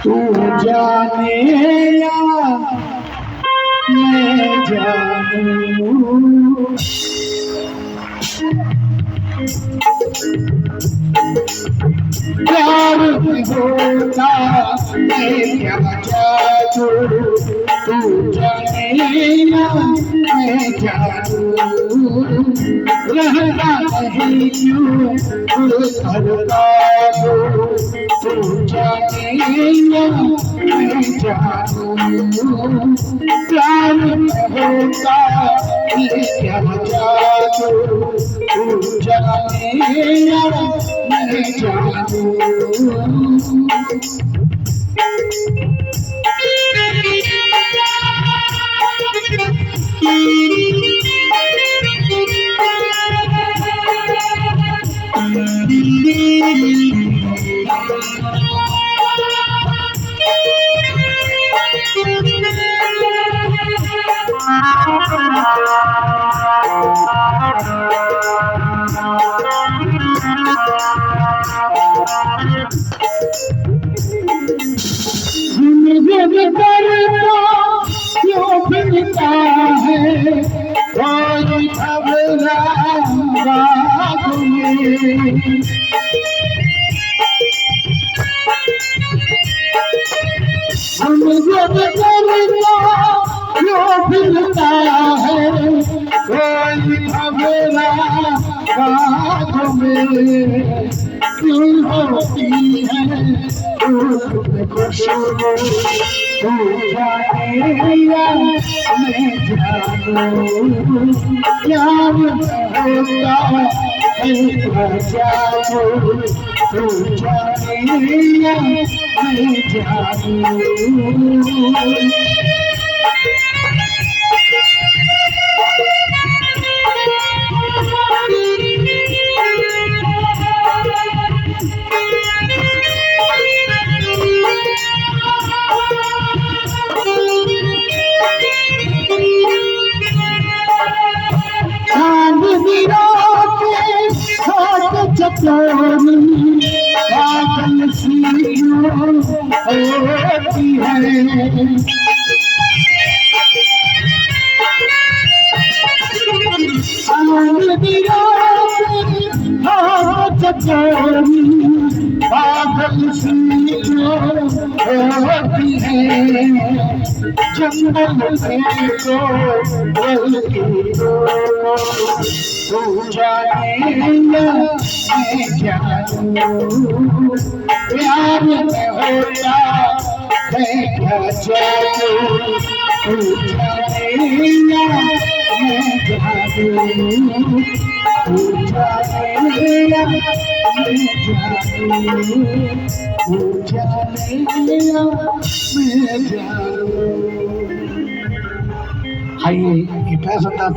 तू जाने या मैं जानूं, प्यार होता है क्या जादू, तू जाने या मैं जानूं, रहता नहीं क्यों करता हो, तू जाने या मैं जानूं, प्यार होता है क्या जादू, तू जाने या मैं जानूं। क्यों फिरता है कोई खबरा बात में, मुझे क्यों फिरता है कोई खबरा बात में, क्यों होती है खुशबू, तू जाने या मैं जानूं, प्यार होता है जादू, तू जाने या मैं जानूं। चकोरी पागल सी होती है, चकोरी पागल सी होती है, जंगल से तो तू जाने या मैं जानूं, प्यार में होता है क्या जादू, तू जाने या मैं जानूं, तू जाने या मैं जानूं, तू जाने या मैं जानूं। आइए ये पैसा था